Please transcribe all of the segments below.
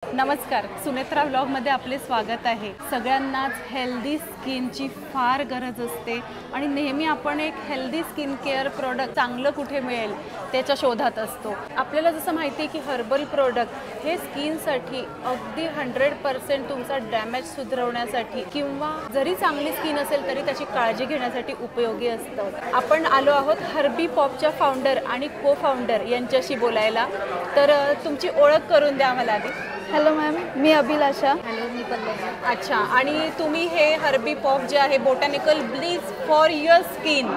नमस्कार, सुनेत्रा व्लॉगमध्ये आपले स्वागत आहे। सगळ्यांनाच हेल्दी स्किनची फार गरज असते आणि नेहमी आपण एक हेल्दी स्किन केअर प्रोडक्ट चांगलं कुठे मिळेल त्याच्या शोधात असतो। आपल्याला जसं माहिती आहे की हर्बल प्रोडक्ट हे स्किनसाठी अगदी 100% तुमचा डॅमेज सुधारवण्यासाठी किंवा जरी चांगली स्किन असेल तरी त्याची काळजी घेण्यासाठी उपयोगी असतं। आपण आलो आहोत हर्बी पॉपच्या फाउंडर आणि को फाउंडर यांच्याशी बोलायला। तर तुमची ओळख करून द्या मला आधी। हॅलो मॅम, मी अभिलाषा। हॅलो, मी पल्लवी। अच्छा, आणि तुम्ही हे हर्बी पॉप जे आहे botanical Bliss for your skin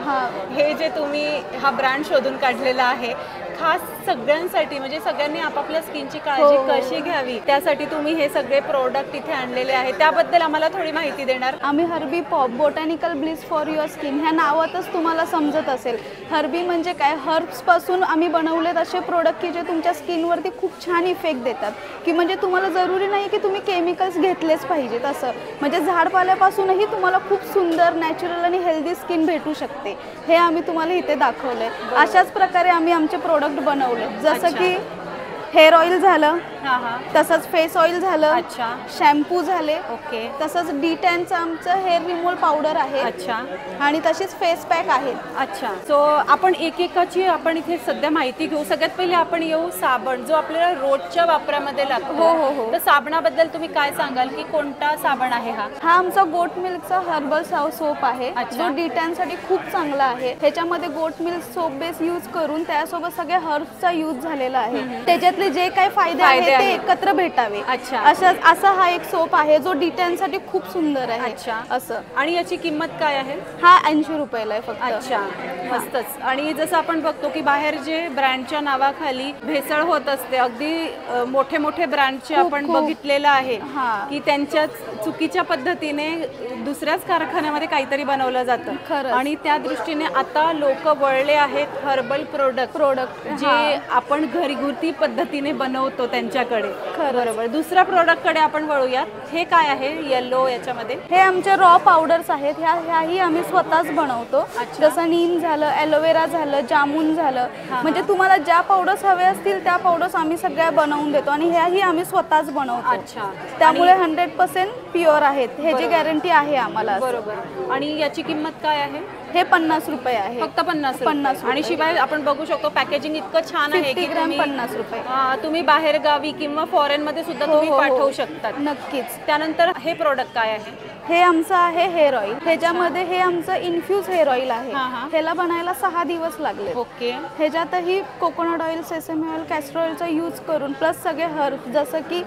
हे जे तुम्ही हा ब्रँड शोधून काढलेला आहे खास सगळ्यांसाठी, म्हणजे सगळ्यांनी आपापल्या स्किनची काळजी कशी घ्यावी त्यासाठी तुम्ही हे सगळे प्रोडक्ट इथे आणलेले आहेत। त्याबद्दल आम्हाला थोडी माहिती देणार? आम्ही Herby Pop Botanical Bliss for your skin ह्या नावातच तुम्हाला समजत असेल हर्बी म्हणजे काय। हर्ब्सपासून आम्ही बनवलेत असे प्रोडक्ट की जे तुमच्या स्किनवरती खूप छान इफेक्ट देतात, की म्हणजे तुम्हाला जरुरी नाही की तुम्ही केमिकल्स घेतलेच पाहिजेत असं, म्हणजे झाडपाल्यापासूनही तुम्हाला खूप सुंदर नॅचरल आणि हेल्दी स्किन भेटू शकते। हे आम्ही तुम्हाला इथे दाखवलंय। अशाच प्रकारे आम्ही आमचे प्रोडक्ट बनवले, जसं की हेअर ऑइल झालं, तसंच फेस ऑइल झालं, अच्छा, शॅम्पू झाले, ओके, तसंच D10चं आमचं हेअर रिमूव्हल पावडर आहे, अच्छा, आणि तशीच फेस पॅक आहे। अच्छा, सो आपण एकेकाची आपण इथे सध्या माहिती घेऊ। सगळ्यात पहिले आपण येऊ साबण, जो आपल्याला रोजच्या वापरामध्ये लागतो। हो। तर साबणाबद्दल तुम्ही काय सांगाल की कोणता साबण आहे हा? हा आमचा गोट मिल्कचा हर्बल सोप आहे, जो D10 साठी खूखूप चांगला आहे। ह्याच्यामध्ये goat milk soap base use करून त्यासोबत सगळे हर्ब्सचा यूज झालेला आहे, त्याच्यातले जे काही फायदे आहेत ते एकत्र भेटावे। अच्छा, असा हा एक सोप आहे जो D10 साठी खूप सुंदर आहे। अच्छा, असं। आणि याची किंमत काय आहे? हा 80 रुपयाला आहे फक्त। अच्छा, मस्तच। आणि जसं आपण बघतो की बाहेर जे ब्रँडच्या नावाखाली भेसळ होत असते, अगदी मोठे मोठे ब्रँडचे आपण बघितलेलं आहे की त्यांच्या चुकीच्या पद्धतीने दुसऱ्याच कारखान्यामध्ये काहीतरी बनवलं जातं, आणि त्या दृष्टीने आता लोक वळले आहेत हर्बल प्रोडक्ट जे आपण घरगुती पद्धतीने बनवतो त्यांच्याकडे। बरोबर। दुसऱ्या प्रोडक्टकडे आपण वळूयात। हे काय आहे येलो याच्यामध्ये? हे आमचे रॉ पावडर्स आहेत, ह्याही आम्ही स्वतःच बनवतो। जसं नीम झालं, एलोवेरा झालं, जामून झालं, म्हणजे तुम्हाला ज्या पावडर्स हवे असतील त्या पावडर्स आम्ही सगळ्या बनवून देतो, आणि ह्याही आम्ही स्वतःच बनवतो। अच्छा, त्यामुळे 100% प्युअर आहेत, ह्याची गॅरंटी आहे आम्हाला। बरोबर। आणि याची किंमत काय आहे? हे 50 रुपये आहे, फक्त 50। आणि शिवाय आपण बघू शकतो पॅकेजिंग इतकं छान आहे की 50 रुपये तुम्ही बाहेर गावी किंवा फॉरेन मध्ये सुद्धा तुम्ही पाठवू शकतात। नक्कीच। त्यानंतर हे प्रोडक्ट काय आहे? हे आमचं आहे हेअर ऑइल। ह्याच्यामध्ये हे आमचं इन्फ्यूज हेअर ऑइल आहे, ह्याला बनायला 6 दिवस लागले। ओके। ह्याच्यातही coconut oil, sesame oil, castor ऑइलचा यूज करून प्लस सगळे हर्ब्स जसं की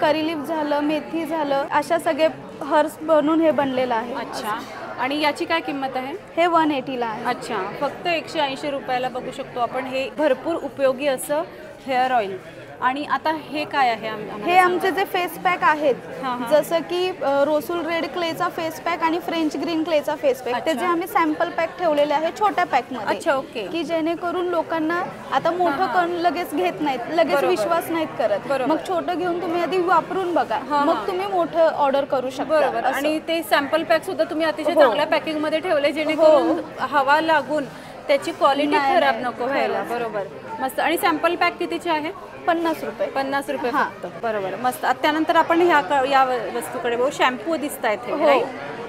करी लीफ झालं, मेथी झालं, अशा सगळे हर्ब्स बनवून हे बनलेलं आहे। अच्छा, आणि याची काय किंमत आहे? हे 180 ला आहे। अच्छा, फक्त 180 रुपयाला बघू शकतो आपण हे भरपूर उपयोगी असं हेअर ऑइल। आणि आता हे काय आहे? हे आमचे जे फेस पॅक आहेत, जसं की रोसूल रेड क्लेचा फेस पॅक आणि फ्रेंच ग्रीन क्लेचा फेस पॅक, त्याचे आम्ही सॅम्पल पॅक ठेवलेले आहे छोट्या पॅकमध्ये। अच्छा, ओके। की जेणेकरून लोकांना आता मोठं कण लगेच घेत नाहीत, लगेच विश्वास नाहीत करत, मग छोटं घेऊन तुम्ही आधी वापरून बघा, मग तुम्ही मोठं ऑर्डर करू शकता। बरोबर। आणि ते सॅम्पल पॅक सुद्धा तुम्ही अतिशय चांगल्या पॅकिंग मध्ये ठेवले, जेणेकरून हवा लागून त्याची क्वालिटी खराब नको व्हायला। बरोबर, मस्त। आणि सॅम्पल पॅक कितीचे आहे? 50 रुपये। 50 रुपये फक्त। बरोबर, मस्त। त्यानंतर आपण या वस्तूकडे बघू। शॅम्पू दिसत आहेत,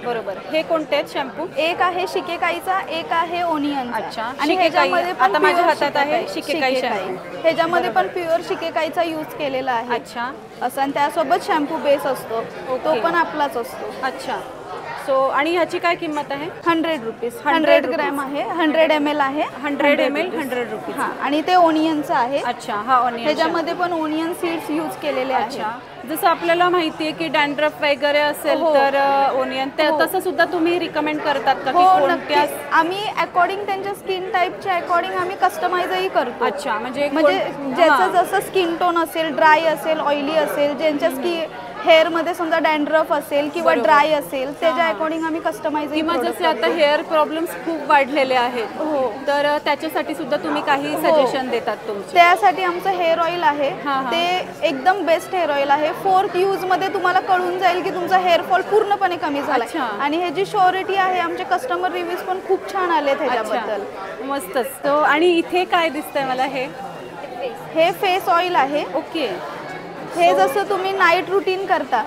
बरोबर। हे कोणते आहेत शॅम्पू? एक आहे शिकेकाईचा, एक आहे ओनियनचा। अच्छा, आणि ह्याच्यामध्ये आता माझ्या हातात आहे शिकेकाई शॅम्पू। ह्याच्यामध्ये पण प्युअर शिकेकाईचा यूज केलेला आहे। अच्छा, असं। आणि त्यासोबत शॅम्पू बेस असतो, तो पण आपलाच असतो। अच्छा, सो आणि ह्याची काय किंमत आहे? 100 रुपीज। 100 ग्रॅम आहे, 100 ml आहे। 100 ml 100 रुपीज। आणि ते ओनियनचं आहे। अच्छा, हा ओनियन। ह्याच्यामध्ये पण ओनियन सीड्स यूज केलेले आहेत। जसं आपल्याला माहिती आहे की डॅन्ड्रफ वगैरे असेल तर ओनियन, तसं सुद्धा तुम्ही रिकमेंड करतात का? कोणत्या आम्ही अकॉर्डिंग त्यांच्या स्किन टाईपच्या अकॉर्डिंग आम्ही कस्टमाइजही करतो। अच्छा, म्हणजे ज्याचं जसं स्किन टोन असेल, ड्राय असेल, ऑइली असेल, ज्यांच्या हेअर मध्ये समजा डॅन्ड्रफ असेल किंवा ड्राय असेल, त्याच्या अकॉर्डिंग आम्ही कस्टमाइज किंवा जसे आता हेअर प्रॉब्लेम्स खूप वाढलेले आहेत, तर त्याच्यासाठी सुद्धा तुम्ही काही सजेशन देतात तुमचे? त्यासाठी आमचं हेअर ऑइल आहे, ते एकदम बेस्ट हेअर ऑइल आहे। 4th यूज मध्ये तुम्हाला कळून जाईल की तुमचा हेअर फॉल पूर्णपणे कमी झाला, आणि ह्याची श्योरिटी आहे। आमचे कस्टमर रिव्ह्यूज पण खूप छान आले त्याच्याबद्दल। मस्तच। आणि इथे काय दिसतंय मला? हे फेस ऑइल आहे। ओके। हे जसं तुम्ही नाईट रुटीन करता,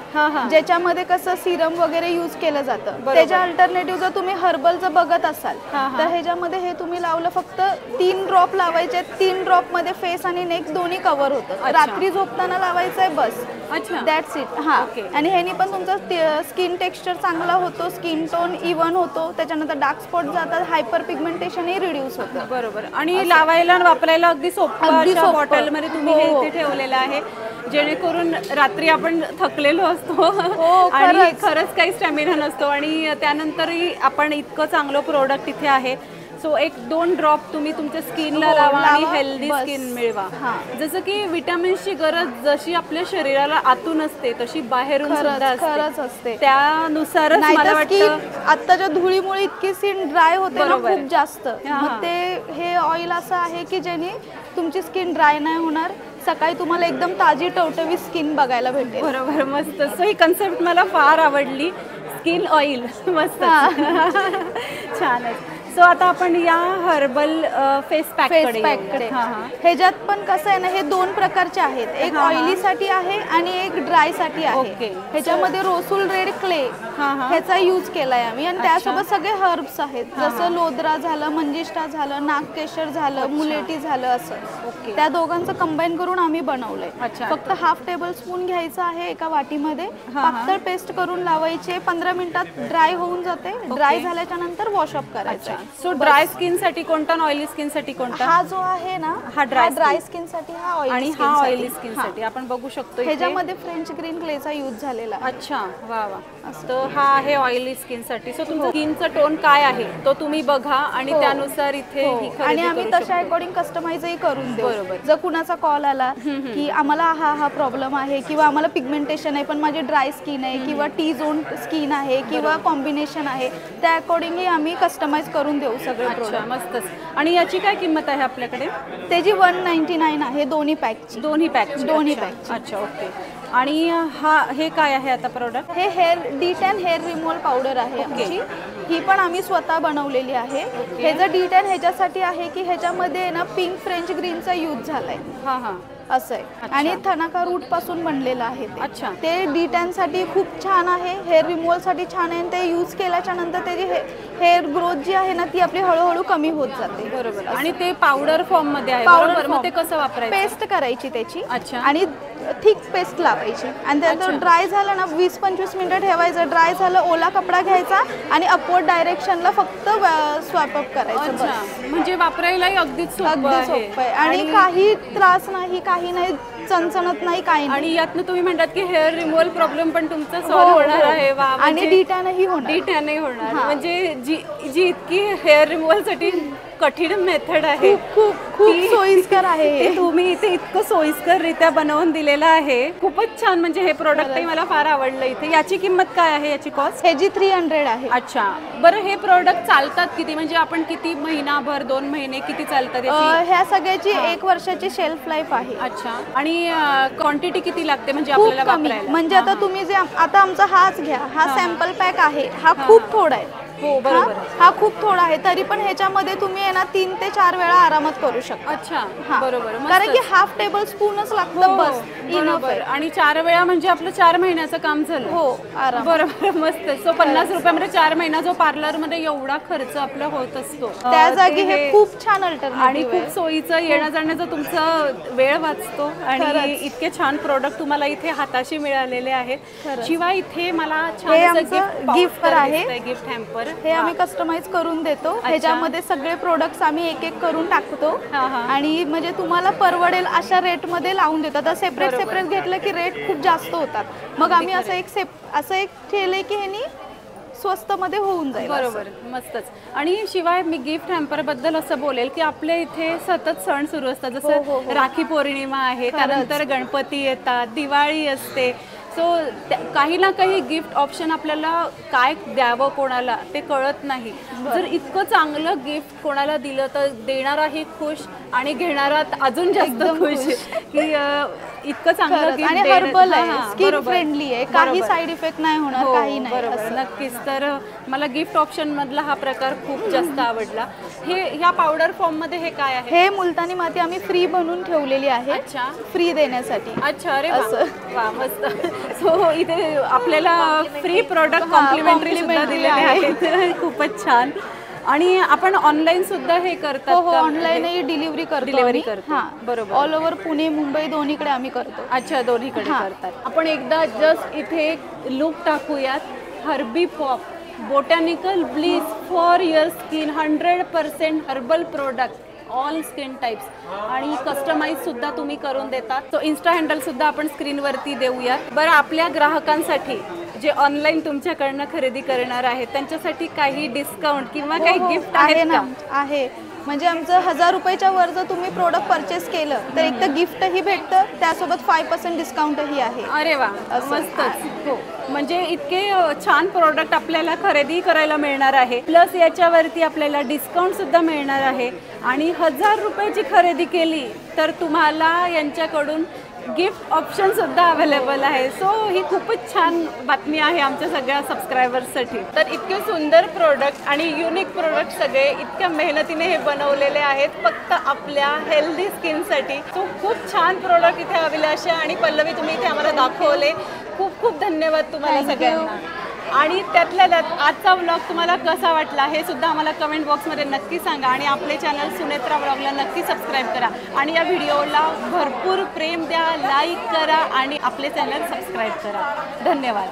ज्याच्यामध्ये कसं सिरम वगैरे यूज केलं जातं, त्याच्या अल्टरनेटिव्ह जर तुम्ही हर्बलचं बघत असाल तर ह्याच्यामध्ये हे तुम्ही लावलं, फक्त 3 ड्रॉप लावायचे, 3 ड्रॉप मध्ये फेस आणि नेक दोन्ही कव्हर होतं. रात्री झोपताना लावायचंय बस. अच्छा, दॅट्स इट. हा, आणि ह्यानी पण तुमचा स्किन टेक्स्चर चांगला होतो, स्किन टोन इव्हन होतो, त्याच्यानंतर डार्क स्पॉट जातात, हायपर पिगमेंटेशनही रिड्यूस होतं. बरोबर. आणि लावायला वापरायला अगदी सोपं बॉटल मध्ये तुम्ही हे इथे ठेवलेलं आहे, जेणेकरून रात्री आपण थकलेलो असतो आणि खरंच काही स्टॅमिना नसतो आणि त्यानंतरही आपण इतकं चांगलं प्रोडक्ट इथे आहे. सो 1-2 ड्रॉप तुम्ही तुमच्या स्किनला लावा आणि हेल्दी स्किन मिळवा. जसं की विटामिन्सची गरज जशी आपल्या शरीराला आतून असते तशी बाहेरून सुद्धा असते. त्यानुसारच मला वाटतं आत्ताच्या धुळीमुळे इतकी स्किन ड्राय होते ना खूप जास्त. मग ते हे ऑइल असं आहे की ज्याने तुमची स्किन ड्राय नाही होणार, सकाळी तुम्हाला एकदम ताजी टवटवी स्किन बघायला भेटेल. बरोबर, मस्त. सो ही कन्सेप्ट मला फार आवडली, स्किन ऑइल. मस्त, छान आहे. सो आता आपण या हर्बल फेस पॅक कडे. ह्याच्यात पण कसं आहे ना, हे 2 प्रकारचे आहेत, एक ऑइली साठी आहे आणि एक ड्राय साठी आहे. ह्याच्यामध्ये रोसूल रेड क्ले ह्याचा यूज केलाय आम्ही आणि त्यासोबत सगळे हर्ब्स आहेत, जसं लोद्रा झालं, मंजिष्ठा झालं, नागकेशर झालं, मुलेटी झालं, असं त्या दोघांचं कंबाईन करून आम्ही बनवलंय. फक्त 1/2 टेबलस्पून घ्यायचं आहे एका वाटीमध्ये, पातळ पेस्ट करून लावायचे, 15 मिनिटात ड्राय होऊन जाते. ड्राय झाल्याच्या नंतर वॉशअप करायचं. सो ड्राय स्किन साठी कोणता, ऑइली स्किन साठी कोणता? हा जो आहे ना, हा ड्राय स्किन साठी, हा ऑइली आणि हा ऑइली स्किन साठी. आपण बघू शकतो ह्याच्यामध्ये फ्रेंच ग्रीन क्लेचा यूज झालेला. अच्छा, वा वा. तर हा आहे ऑइली स्किन साठी. सो तुमचा स्किनचा टोन काय आहे तो तुम्ही बघा आणि त्यानुसार इथे आणि आम्ही तशा अकॉर्डिंग कस्टमाइजही करून देऊ. जर कुणाचा कॉल आला की आम्हाला हा प्रॉब्लेम आहे किंवा आम्हाला पिगमेंटेशन आहे पण माझी ड्राय स्किन आहे किंवा टी झोन स्किन आहे किंवा कॉम्बिनेशन आहे, त्या अकॉर्डिंगली आम्ही कस्टमाइज करून देऊ सगळे प्रोडक्ट. मस्तच. आणि याची काय किंमत आहे आपल्याकडे? त्याची 199 आहे दोन्ही पॅक. अच्छा, ओके. आणि हे काय आहे आता प्रोडक्ट? हे D10 हेअर रिमूव्हल पावडर आहे आमची. ही पण आम्ही स्वतः बनवलेली आहे. हे जर D10 ह्याच्यासाठी आहे की ह्याच्यामध्ये ना पिंक फ्रेंच ग्रीनचा यूज झालाय. असं आहे आणि थनाका रूट पासून बनलेलं आहे ते. अच्छा, ते D10 साठी खूप छान आहे, हेअर रिमूव्हल साठी छान आहे. ते यूज केल्याच्या नंतर त्याची हेअर ग्रोथ जी आहे ना ती आपली हळूहळू कमी होत जाते. बरोबर. आणि ते पावडर फॉर्म मध्ये आहे. बरोबर. मग ते कसं वापरायचं? पेस्ट करायची त्याची. अच्छा. आणि थिक पेस्ट लावायची आणि त्यानंतर ड्राय झालं ना 20-25 मिनिटं ठेवायचं. ड्राय झालं, ओला कपडा घ्यायचा आणि अपवर्ड डायरेक्शनला फक्त स्वॅप अप करायचं. म्हणजे वापरायलाही अगदीच सोपं आहे आणि काही त्रास नाही, काही नाही, चणचणत नाही, काही नाही. आणि यातनं तुम्ही म्हणतात की हेअर रिमूव्हल प्रॉब्लेम पण तुमचा सॉल्व्ह होणार आहे. आणि D10 होणार. म्हणजे जी इतकी हेअर रिमूव्हल साठी कठीण मेथड आहे, खूप सोयीस्कर आहे. तुम्ही इथे इतकं सोयीस्कररित्या बनवून दिलेलं आहे. खूपच छान. म्हणजे हे प्रोडक्टही मला फार आवडलं इथे. याची किंमत काय आहे, याची कॉस्ट? ह्याची 300 आहे. अच्छा, बरं. हे प्रोडक्ट चालतात किती, म्हणजे आपण किती, महिनाभर, 2 महिने किती चालतात? ह्या सगळ्याची 1 वर्षाची शेल्फ लाईफ आहे. अच्छा. आणि क्वांटिटी किती लागते म्हणजे आपल्याला वापरायला? म्हणजे आता तुम्ही जे आता आमचा हाच घ्या, हा सॅम्पल पॅक आहे, हा खूप थोडा आहे. हो, बरोबर. हा खूप थोडा आहे, तरी पण ह्याच्यामध्ये तुम्ही आहे ना 3 ते 4 वेळा आरामात करू शकता. अच्छा, बरोबर. कारण की 1/2 टेबलस्पूनच लागतं, बस. बरोबर. आणि 4 वेळा म्हणजे आपलं 4 महिन्याचं काम झालं. हो, आराम. बरोबर, मस्त. सो 50 रुपयामध्ये 4 महिना जो पार्लर मध्ये एवढा खर्च आपला होत असतो, त्या जागी हे खूप छान अल्टरनेटिव्ह आणि खूप सोयीचं, येण्या जाण्याचा तुमचा वेळ वाचतो आणि इतके छान प्रोडक्ट तुम्हाला इथे हाताशी मिळालेले आहेत. शिवाय इथे मला छान गिफ्ट आहे, गिफ्ट हॅम्पर. हे आम्ही कस्टमाइज करून देतो. ह्याच्यामध्ये सगळे प्रोडक्ट्स आम्ही एक एक करून टाकतो आणि म्हणजे तुम्हाला परवडेल अशा रेट मध्ये लावून देतो. आता सेपरेट घेतलं की रेट खूप जास्त होतात, मग आम्ही असं एक केलंय की ह्यानी स्वस्त मध्ये होऊन जाईल. बरोबर, मस्तच. आणि शिवाय मी गिफ्ट हॅम्पर बद्दल असं बोलेल की आपल्या इथे सतत सण सुरू असतात. जसं राखी पौर्णिमा आहे, त्यानंतर गणपती येतात, दिवाळी असते. सो काही ना काही गिफ्ट ऑप्शन आपल्याला काय द्यावं कोणाला ते कळत नाही. जर इतकं चांगलं गिफ्ट कोणाला दिलं तर देणाराही खुश आणि घेणारा अजून जास्त खुश की इतकं चांगलं खरंच. gift आणि देणं- हर्बल हां, आहे, हां, स्किन बरोबर. फ्रेंडली आहे, काही बरोबर. साईड इफेक्ट नाही होणार, हो, काही नाही बरोबर, असं. नक्कीच. तर मला गिफ्ट ऑप्शन मधला हा प्रकार खूप जास्त आवडला. हे ह्या पावडर फॉर्म मध्ये हे काय आहे? हे मुलतानी माती आम्ही फ्री बनवून ठेवलेली आहे, अच्छा. फ्री देण्यासाठी. अच्छा, अरे वा. असं. वा, मस्त. सो इथे आपल्याला फ्री प्रोडक्ट हां, कॉम्प्लिमेंटरी सुद्धा complimentary दिलेले आहेत. खूपच छान. आणि आपण ऑनलाईन सुद्धा हे करतात हो हो, का? ऑनलाईनही डिलिव्हरी करतो Delivery आम्ही. करतो. हां, बरोबर. ऑल ओव्हर पुणे मुंबई दोन्हीकडे आम्ही करतो. अच्छा, दोन्हीकडे हां. करतात. आपण एकदा जस्ट इथे एक लुक टाकूयात. Herby Pop Botanical Bliss for your skin, 100% herbal product, all skin types आणि कस्टमाइज सुद्धा तुम्ही करून देतात. तो इन्स्टा हँडल सुद्धा आपण स्क्रीनवरती देऊयात. बरं, आपल्या ग्राहकांसाठी जे ऑनलाईन तुमच्याकडनं खरेदी करणार आहेत त्यांच्यासाठी काही डिस्काउंट किंवा काही हो, हो, गिफ्ट आहे आहेत ना, का? आहे. म्हणजे आमचं 1000 रुपयाच्या वर जर तुम्ही प्रोडक्ट परचेस केलं तर एक तर गिफ्टही भेटतं, त्यासोबत 5% डिस्काउंटही आहे. अरे वा, असं. मस्तच. हो, म्हणजे इतके छान प्रोडक्ट आपल्याला खरेदी करायला मिळणार आहे, प्लस याच्यावरती आपल्याला डिस्काउंट सुद्धा मिळणार आहे. आणि 1000 रुपयाची खरेदी केली तर तुम्हाला यांच्याकडून गिफ्ट ऑप्शन सुद्धा अवेलेबल आहे. सो ही खूपच छान बातमी आहे आमच्या सगळ्या सबस्क्रायबर्ससाठी. तर इतके सुंदर प्रोडक्ट आणि युनिक प्रोडक्ट सगळे इतक्या मेहनतीने हे बनवलेले आहेत फक्त आपल्या हेल्दी स्किनसाठी. सो खूप छान प्रोडक्ट इथे अभिलाषा आणि पल्लवी तुम्ही इथे आम्हाला दाखवले. खूप खूप धन्यवाद तुम्हाला Thank you. सगळ्यांना. आणि त्यातल्या त्यात आजचा व्लॉग तुम्हाला कसा वाटला हे सुद्धा आम्हाला कमेंट बॉक्समध्ये नक्की सांगा. आणि आपले चॅनल सुनेत्रा व्लॉगला नक्की सबस्क्राईब करा आणि या व्हिडिओला भरपूर प्रेम द्या, लाईक करा आणि आपले चॅनल सबस्क्राईब करा. धन्यवाद.